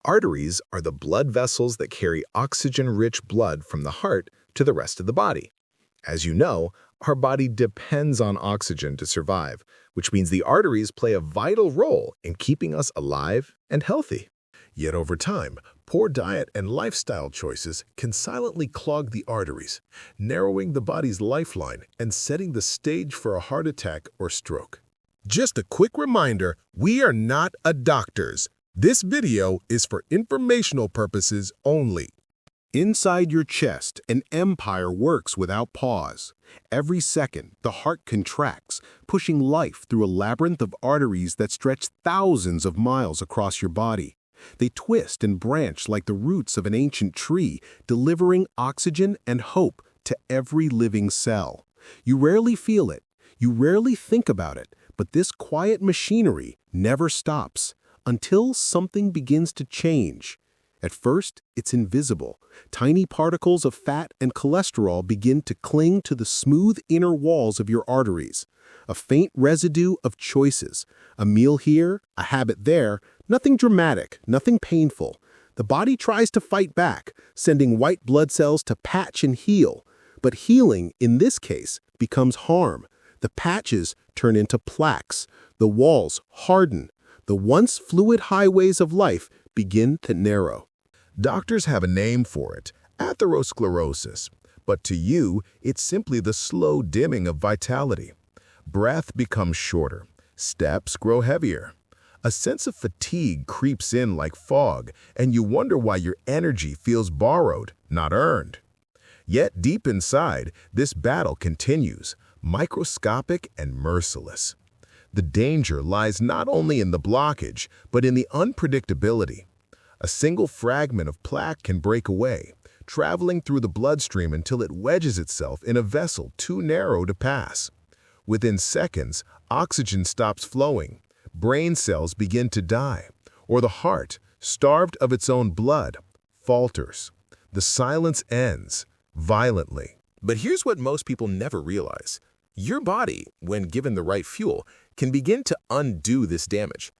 Arteries are the blood vessels that carry oxygen-rich blood from the heart to the rest of the body. As you know, our body depends on oxygen to survive, which means the arteries play a vital role in keeping us alive and healthy. Yet over time, poor diet and lifestyle choices can silently clog the arteries, narrowing the body's lifeline and setting the stage for a heart attack or stroke. Just a quick reminder, we are not doctors. This video is for informational purposes only. Inside your chest, an empire works without pause. Every second, the heart contracts, pushing life through a labyrinth of arteries that stretch thousands of miles across your body. They twist and branch like the roots of an ancient tree, delivering oxygen and hope to every living cell. You rarely feel it, you rarely think about it, but this quiet machinery never stops until something begins to change. At first, it's invisible. Tiny particles of fat and cholesterol begin to cling to the smooth inner walls of your arteries. A faint residue of choices. A meal here, a habit there, nothing dramatic, nothing painful. The body tries to fight back, sending white blood cells to patch and heal. But healing, in this case, becomes harm. The patches turn into plaques. The walls harden. The once fluid highways of life begin to narrow. Doctors have a name for it, atherosclerosis. But to you, it's simply the slow dimming of vitality. Breath becomes shorter. Steps grow heavier. A sense of fatigue creeps in like fog, and you wonder why your energy feels borrowed, not earned. Yet deep inside, this battle continues, microscopic and merciless. The danger lies not only in the blockage, but in the unpredictability. A single fragment of plaque can break away, traveling through the bloodstream until it wedges itself in a vessel too narrow to pass. Within seconds, oxygen stops flowing, brain cells begin to die, or the heart, starved of its own blood, falters. The silence ends, violently. But here's what most people never realize. Your body, when given the right fuel, can begin to undo this damage.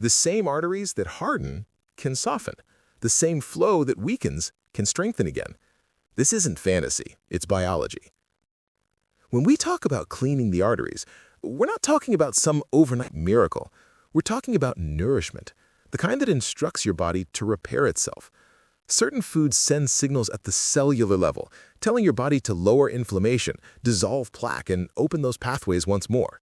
The same arteries that harden can soften. The same flow that weakens can strengthen again. This isn't fantasy, it's biology. When we talk about cleaning the arteries, we're not talking about some overnight miracle. We're talking about nourishment, the kind that instructs your body to repair itself. Certain foods send signals at the cellular level, telling your body to lower inflammation, dissolve plaque, and open those pathways once more.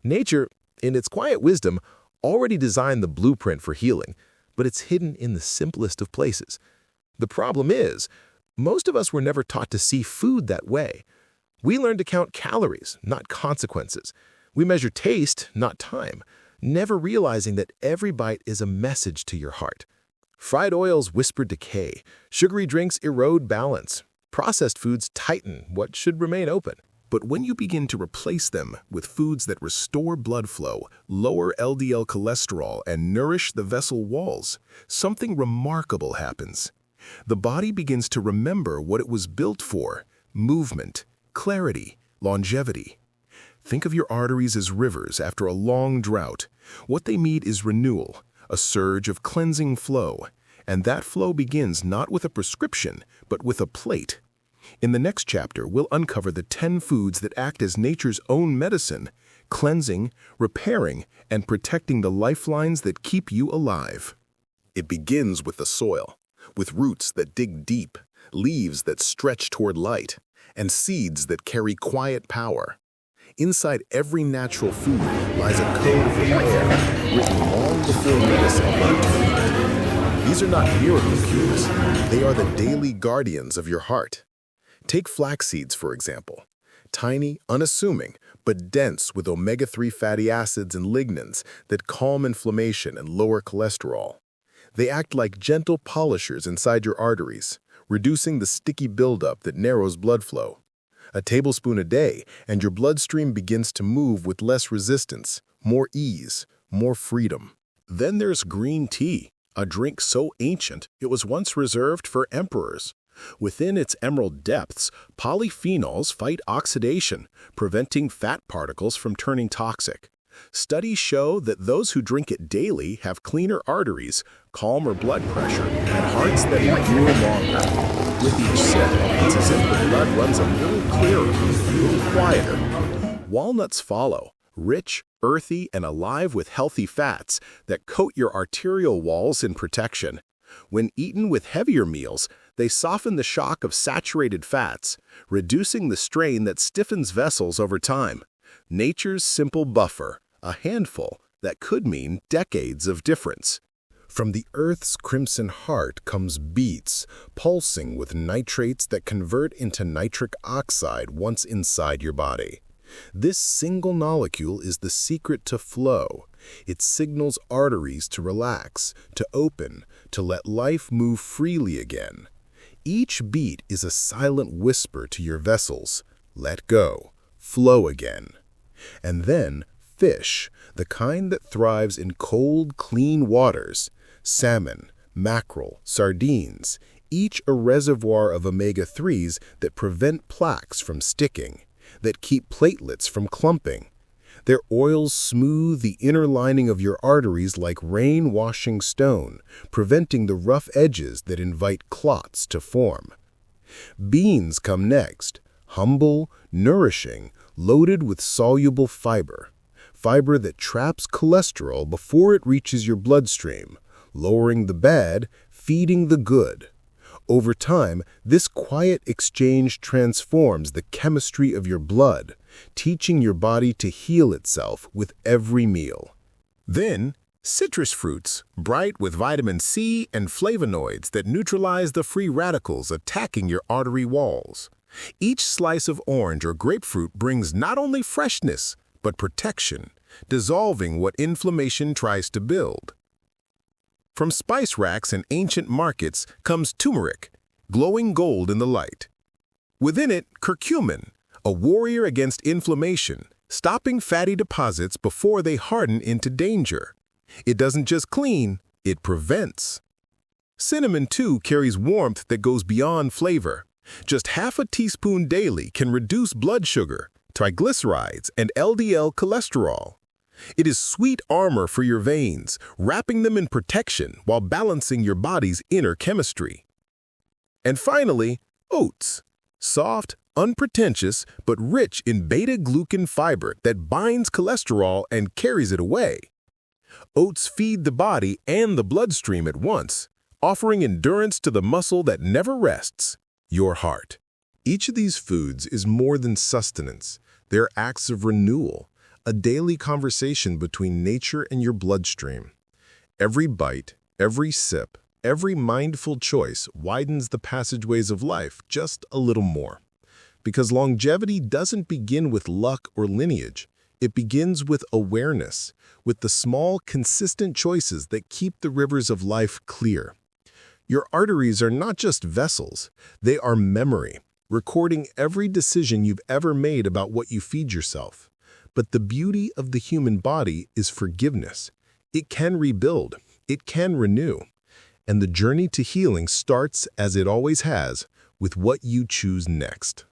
Nature, in its quiet wisdom, already designed the blueprint for healing, but it's hidden in the simplest of places. The problem is, most of us were never taught to see food that way. We learned to count calories, not consequences. We measure taste, not time, never realizing that every bite is a message to your heart. Fried oils whisper decay, sugary drinks erode balance, processed foods tighten what should remain open. But when you begin to replace them with foods that restore blood flow, lower LDL cholesterol, and nourish the vessel walls, something remarkable happens. The body begins to remember what it was built for: movement, clarity, longevity. Think of your arteries as rivers after a long drought. What they need is renewal, a surge of cleansing flow, and that flow begins not with a prescription, but with a plate. In the next chapter, we'll uncover the 10 foods that act as nature's own medicine, cleansing, repairing, and protecting the lifelines that keep you alive. It begins with the soil, with roots that dig deep, leaves that stretch toward light, and seeds that carry quiet power. Inside every natural food lies a code of repair, written long before medicine learned to read. These are not miracle cures. They are the daily guardians of your heart. Take flaxseeds, for example. Tiny, unassuming, but dense with omega-3 fatty acids and lignans that calm inflammation and lower cholesterol. They act like gentle polishers inside your arteries, reducing the sticky buildup that narrows blood flow. A tablespoon a day, and your bloodstream begins to move with less resistance, more ease, more freedom. Then there's green tea, a drink so ancient it was once reserved for emperors. Within its emerald depths, polyphenols fight oxidation, preventing fat particles from turning toxic. Studies show that those who drink it daily have cleaner arteries, calmer blood pressure, and hearts that endure longer. With each sip, it's as if the blood runs a little clearer, a little quieter. Walnuts follow, rich, earthy, and alive with healthy fats that coat your arterial walls in protection. When eaten with heavier meals, they soften the shock of saturated fats, reducing the strain that stiffens vessels over time. Nature's simple buffer, a handful that could mean decades of difference. From the Earth's crimson heart comes beets, pulsing with nitrates that convert into nitric oxide once inside your body. This single molecule is the secret to flow. It signals arteries to relax, to open, to let life move freely again. Each beat is a silent whisper to your vessels. Let go. Flow again. And then, fish, the kind that thrives in cold, clean waters, salmon, mackerel, sardines, each a reservoir of omega-3s that prevent plaques from sticking, that keep platelets from clumping. Their oils smooth the inner lining of your arteries like rain washing stone, preventing the rough edges that invite clots to form. Beans come next, humble, nourishing, loaded with soluble fiber. Fiber that traps cholesterol before it reaches your bloodstream, lowering the bad, feeding the good. Over time, this quiet exchange transforms the chemistry of your blood, teaching your body to heal itself with every meal. Then, citrus fruits, bright with vitamin C and flavonoids that neutralize the free radicals attacking your artery walls. Each slice of orange or grapefruit brings not only freshness, but protection, dissolving what inflammation tries to build. From spice racks and ancient markets comes turmeric, glowing gold in the light. Within it, curcumin, a warrior against inflammation, stopping fatty deposits before they harden into danger. It doesn't just clean, it prevents. Cinnamon, too, carries warmth that goes beyond flavor. Just half a teaspoon daily can reduce blood sugar, triglycerides, and LDL cholesterol. It is sweet armor for your veins, wrapping them in protection while balancing your body's inner chemistry. And finally, oats. Soft, unpretentious, but rich in beta-glucan fiber that binds cholesterol and carries it away. Oats feed the body and the bloodstream at once, offering endurance to the muscle that never rests, your heart. Each of these foods is more than sustenance. They're acts of renewal, a daily conversation between nature and your bloodstream. Every bite, every sip, every mindful choice widens the passageways of life just a little more. Because longevity doesn't begin with luck or lineage. It begins with awareness, with the small, consistent choices that keep the rivers of life clear. Your arteries are not just vessels, they are memory, recording every decision you've ever made about what you feed yourself. But the beauty of the human body is forgiveness. It can rebuild, it can renew. And the journey to healing starts, as it always has, with what you choose next.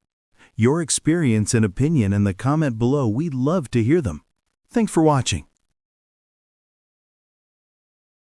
Your experience and opinion in the comment below, we'd love to hear them. Thanks for watching.